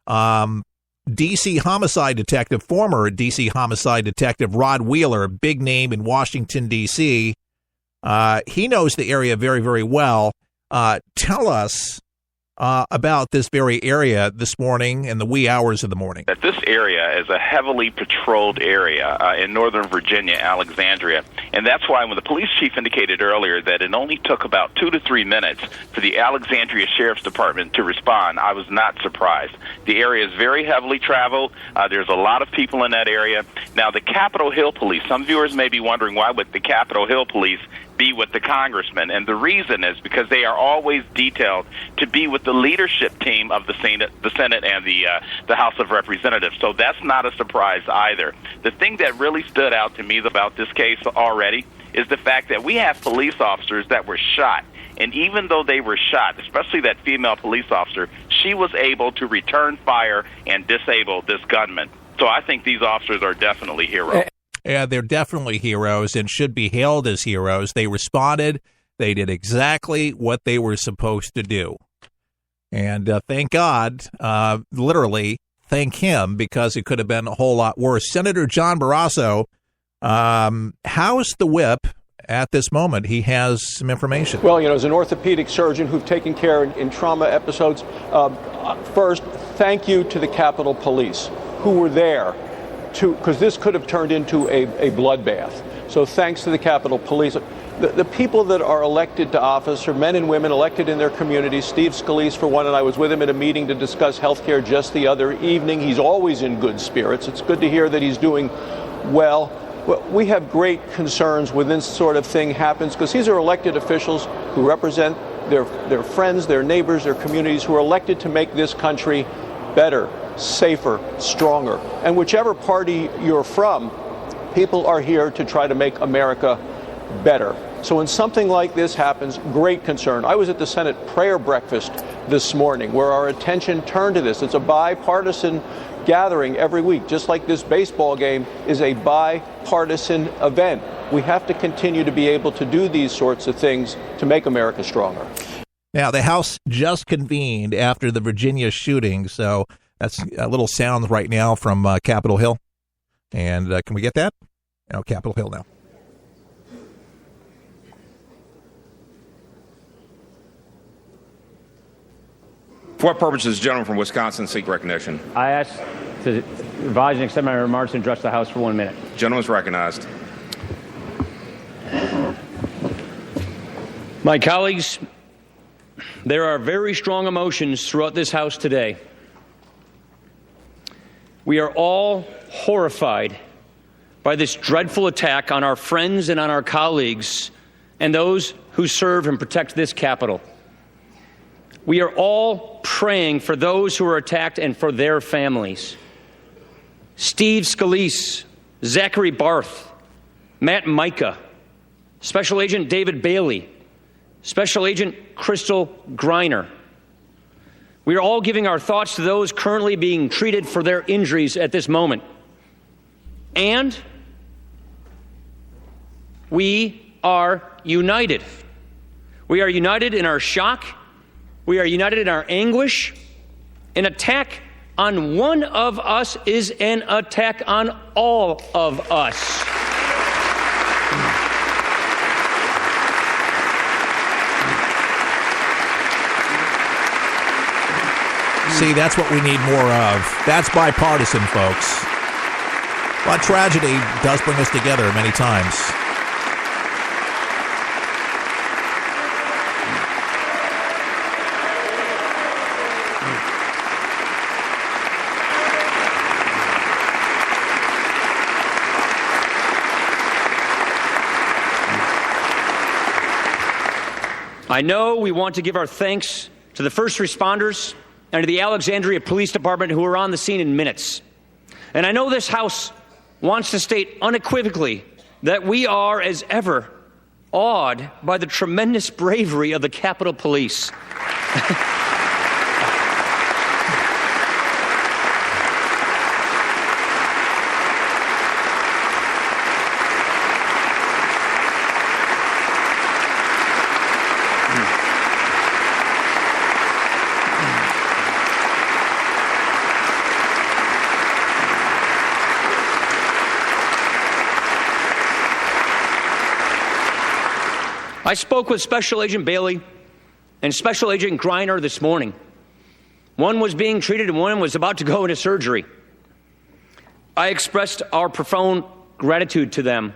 D.C. homicide detective, former D.C. homicide detective Rod Wheeler, big name in Washington, D.C. He knows the area very, very well. Tell us about this very area this morning in the wee hours of the morning. That this area is a heavily patrolled area in Northern Virginia, Alexandria, and that's why when the police chief indicated earlier that it only took about 2 to 3 minutes for the Alexandria Sheriff's Department to respond, I was not surprised. The area is very heavily traveled. There's a lot of people in that area. Now, the Capitol Hill Police, some viewers may be wondering why would the Capitol Hill Police be with the congressman, and the reason is because they are always detailed to be with the leadership team of the Senate and the House of Representatives. So that's not a surprise either. The thing that really stood out to me about this case already is the fact that we have police officers that were shot. And even though they were shot, especially that female police officer, she was able to return fire and disable this gunman. So I think these officers are definitely heroes. Yeah, they're definitely heroes and should be hailed as heroes. They responded. They did exactly what they were supposed to do. And thank God, literally, thank him, because it could have been a whole lot worse. Senator John Barrasso, how's the whip at this moment? He has some information. Well, as an orthopedic surgeon who've taken care in trauma episodes, first, thank you to the Capitol Police who were there, because this could have turned into a bloodbath. So thanks to the Capitol Police. The people that are elected to office are men and women elected in their communities. Steve Scalise, for one, and I was with him at a meeting to discuss health care just the other evening. He's always in good spirits. It's good to hear that he's doing well. We have great concerns when this sort of thing happens, because these are elected officials who represent their friends, their neighbors, their communities, who are elected to make this country better, safer, stronger. And whichever party you're from, people are here to try to make America better. So when something like this happens, great concern. I was at the Senate prayer breakfast this morning where our attention turned to this. It's a bipartisan gathering every week, just like this baseball game is a bipartisan event. We have to continue to be able to do these sorts of things to make America stronger. Now, the House just convened after the Virginia shooting, so that's a little sound right now from Capitol Hill. And can we get that? No, Capitol Hill now. For what purpose does the gentleman from Wisconsin seek recognition? I ask to revise and accept my remarks and address the House for 1 minute. The gentleman is recognized. My colleagues, there are very strong emotions throughout this House today. We are all horrified by this dreadful attack on our friends and on our colleagues and those who serve and protect this Capitol. We are all praying for those who are attacked and for their families. Steve Scalise, Zachary Barth, Matt Micah, Special Agent David Bailey, Special Agent Crystal Griner. We are all giving our thoughts to those currently being treated for their injuries at this moment. And we are united. We are united in our shock. We are united in our anguish. An attack on one of us is an attack on all of us. See, that's what we need more of. That's bipartisan, folks. But tragedy does bring us together many times. I know we want to give our thanks to the first responders and to the Alexandria Police Department who are on the scene in minutes. And I know this House wants to state unequivocally that we are, as ever, awed by the tremendous bravery of the Capitol Police. I spoke with Special Agent Bailey and Special Agent Griner this morning. One was being treated and one was about to go into surgery. I expressed our profound gratitude to them.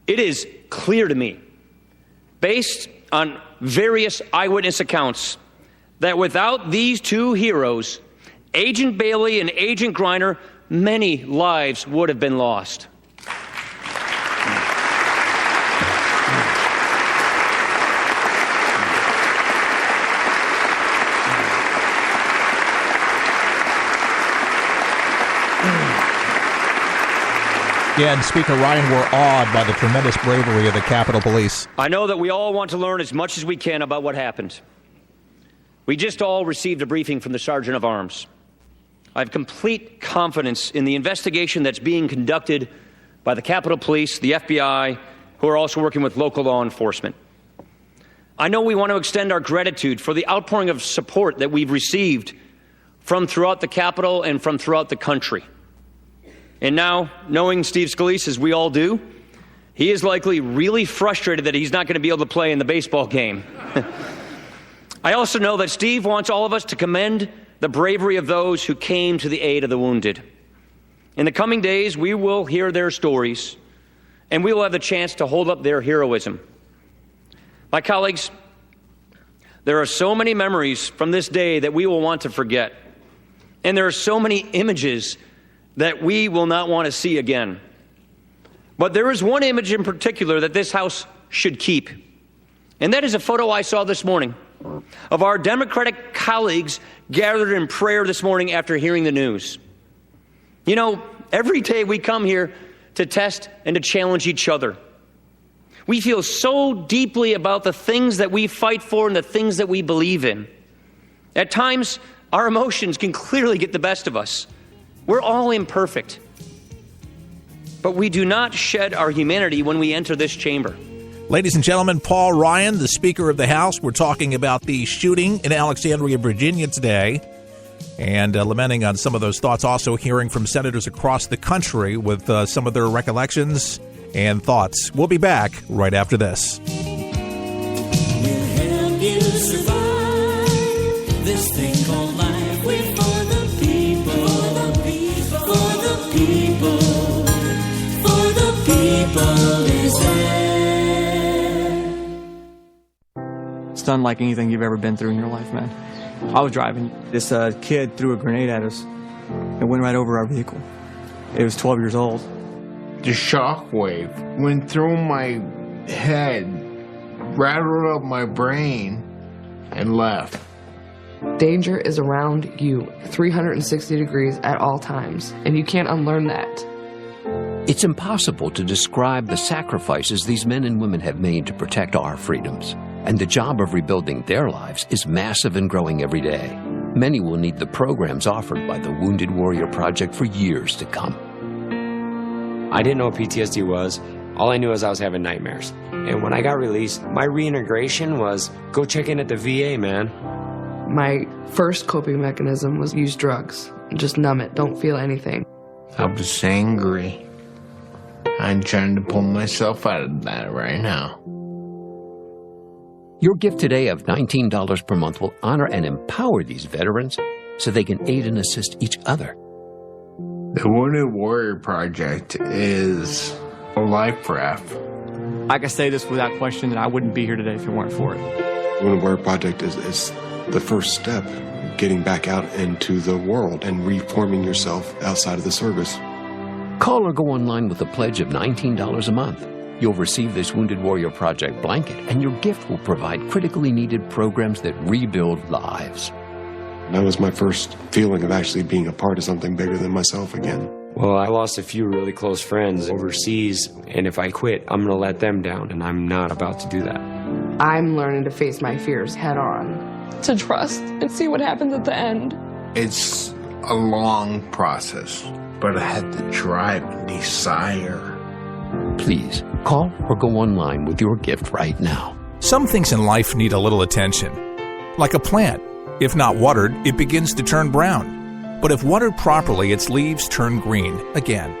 It is clear to me, based on various eyewitness accounts, that without these two heroes, Agent Bailey and Agent Griner, many lives would have been lost. Yeah, and Speaker Ryan, we're awed by the tremendous bravery of the Capitol Police. I know that we all want to learn as much as we can about what happened. We just all received a briefing from the Sergeant of Arms. I have complete confidence in the investigation that's being conducted by the Capitol Police, the FBI, who are also working with local law enforcement. I know we want to extend our gratitude for the outpouring of support that we've received from throughout the Capitol and from throughout the country. And now, knowing Steve Scalise, as we all do, he is likely really frustrated that he's not going to be able to play in the baseball game. I also know that Steve wants all of us to commend the bravery of those who came to the aid of the wounded. In the coming days, we will hear their stories, and we will have the chance to hold up their heroism. My colleagues, there are so many memories from this day that we will want to forget, and there are so many images that we will not want to see again. But there is one image in particular that this House should keep, and that is a photo I saw this morning of our Democratic colleagues gathered in prayer this morning after hearing the news. You know, every day we come here to test and to challenge each other. We feel so deeply about the things that we fight for and the things that we believe in. At times, our emotions can clearly get the best of us. We're all imperfect. But we do not shed our humanity when we enter this chamber. Ladies and gentlemen, Paul Ryan, the Speaker of the House. We're talking about the shooting in Alexandria, Virginia today, and lamenting on some of those thoughts. Also hearing from senators across the country with some of their recollections and thoughts. We'll be back right after this. We'll help you survive this thing called life. We're for the people, for the people, for the people is there. It's unlike anything you've ever been through in your life, man. I was driving. This kid threw a grenade at us and went right over our vehicle. It was 12 years old. The shockwave went through my head, rattled up my brain, and left. Danger is around you 360 degrees at all times, and you can't unlearn that. It's impossible to describe the sacrifices these men and women have made to protect our freedoms. And the job of rebuilding their lives is massive and growing every day. Many will need the programs offered by the Wounded Warrior Project for years to come. I didn't know what PTSD was. All I knew was I was having nightmares. And when I got released, my reintegration was go check in at the VA, man. My first coping mechanism was use drugs. Just numb it, don't feel anything. I was angry. I'm trying to pull myself out of that right now. Your gift today of $19 per month will honor and empower these veterans so they can aid and assist each other. The Wounded Warrior Project is a life raft. I can say this without question that I wouldn't be here today if it weren't for it. The Wounded Warrior Project is the first step, getting back out into the world and reforming yourself outside of the service. Call or go online with a pledge of $19 a month. You'll receive this Wounded Warrior Project blanket, and your gift will provide critically needed programs that rebuild lives. That was my first feeling of actually being a part of something bigger than myself again. Well, I lost a few really close friends overseas, and if I quit, I'm going to let them down, and I'm not about to do that. I'm learning to face my fears head on. To trust and see what happens at the end. It's a long process, but I had the drive and desire. Please, call or go online with your gift right now. Some things in life need a little attention. Like a plant. If not watered, it begins to turn brown. But if watered properly, its leaves turn green again.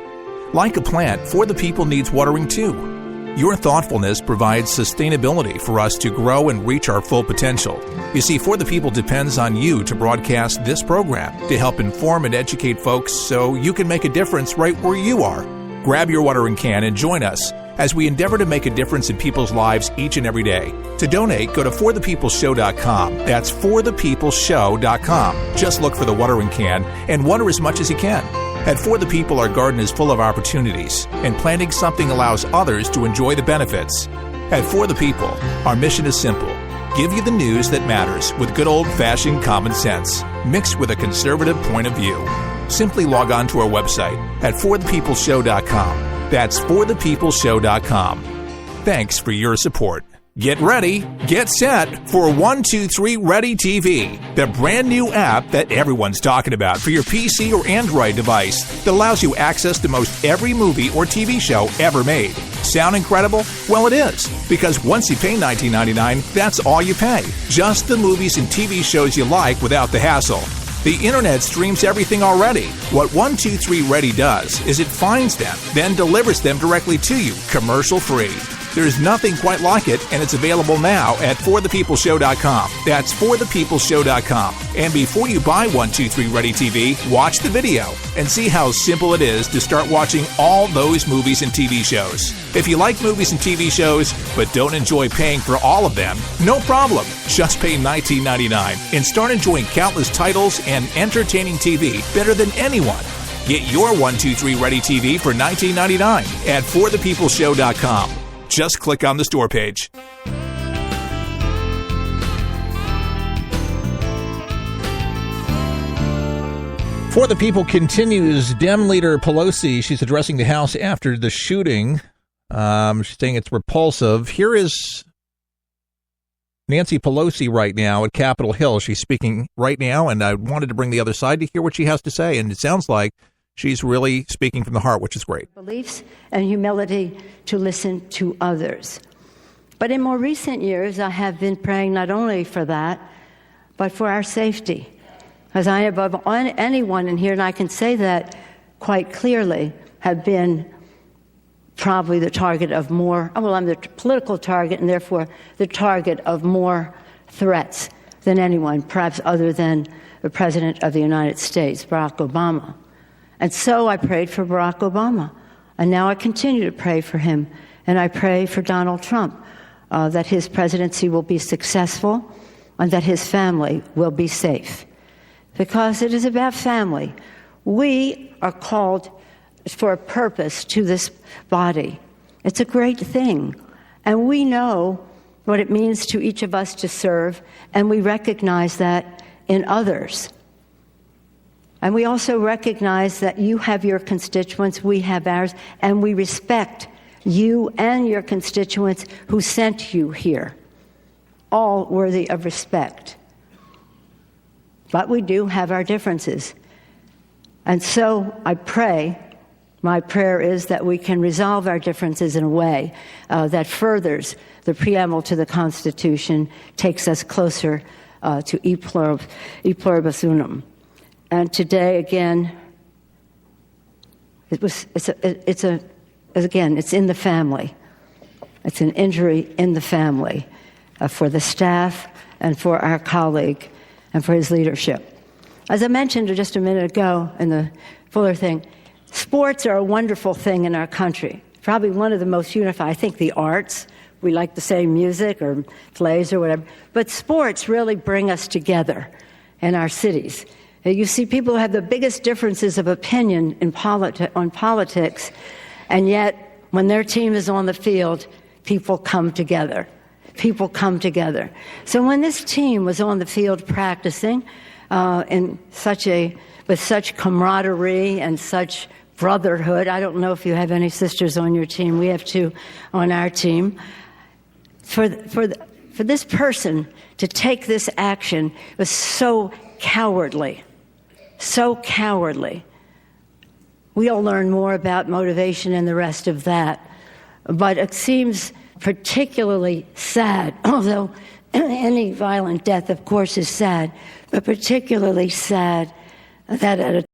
Like a plant, For the People needs watering too. Your thoughtfulness provides sustainability for us to grow and reach our full potential. You see, For the People depends on you to broadcast this program to help inform and educate folks so you can make a difference right where you are. Grab your watering can and join us as we endeavor to make a difference in people's lives each and every day. To donate, go to forthepeopleshow.com. That's forthepeopleshow.com. Just look for the watering can and water as much as you can. At For the People, our garden is full of opportunities, and planting something allows others to enjoy the benefits. At For the People, our mission is simple. Give you the news that matters with good old-fashioned common sense, mixed with a conservative point of view. Simply log on to our website at forthepeopleshow.com. That's forthepeopleshow.com. Thanks for your support. Get ready, get set for 123 Ready TV, the brand new app that everyone's talking about for your PC or Android device that allows you access to most every movie or TV show ever made. Sound incredible? Well, it is, because once you pay $19.99, that's all you pay. Just the movies and TV shows you like without the hassle. The internet streams everything already. What 123 Ready does is it finds them, then delivers them directly to you, commercial-free. There's nothing quite like it, and it's available now at forthepeopleshow.com. That's forthepeopleshow.com. And before you buy 123 Ready TV, watch the video and see how simple it is to start watching all those movies and TV shows. If you like movies and TV shows, but don't enjoy paying for all of them, no problem. Just pay $19.99 and start enjoying countless titles and entertaining TV better than anyone. Get your 123 Ready TV for $19.99 at forthepeopleshow.com. Just click on the store page. For the People continues. Dem leader Pelosi, she's addressing the House after the shooting. She's saying it's repulsive. Here is Nancy Pelosi right now at Capitol Hill. She's speaking right now, and I wanted to bring the other side to hear what she has to say, and it sounds like she's really speaking from the heart, which is great. Beliefs and humility to listen to others. But in more recent years, I have been praying not only for that, but for our safety. As I, above anyone in here, and I can say that quite clearly, have been probably the target of more, I'm the political target and therefore the target of more threats than anyone, perhaps other than the President of the United States, Barack Obama. And so I prayed for Barack Obama, and now I continue to pray for him, and I pray for Donald Trump, that his presidency will be successful and that his family will be safe. Because it is about family. We are called for a purpose to this body. It's a great thing, and we know what it means to each of us to serve, and we recognize that in others. And we also recognize that you have your constituents, we have ours, and we respect you and your constituents who sent you here, all worthy of respect. But we do have our differences. And so I pray, my prayer is that we can resolve our differences in a way that furthers the preamble to the Constitution, takes us closer to e pluribus unum. And today, again, it's in the family. It's an injury in the family for the staff and for our colleague and for his leadership. As I mentioned just a minute ago in the Fuller thing, sports are a wonderful thing in our country. Probably one of the most unified. I think the arts, we like to say music or plays or whatever, but sports really bring us together in our cities. You see people who have the biggest differences of opinion on politics, and yet when their team is on the field, people come together. People come together. So when this team was on the field practicing with such camaraderie and such brotherhood, I don't know if you have any sisters on your team. We have two on our team. For this person to take this action was so cowardly. So cowardly. We'll learn more about motivation and the rest of that. But it seems particularly sad, although any violent death, of course, is sad, but particularly sad that at a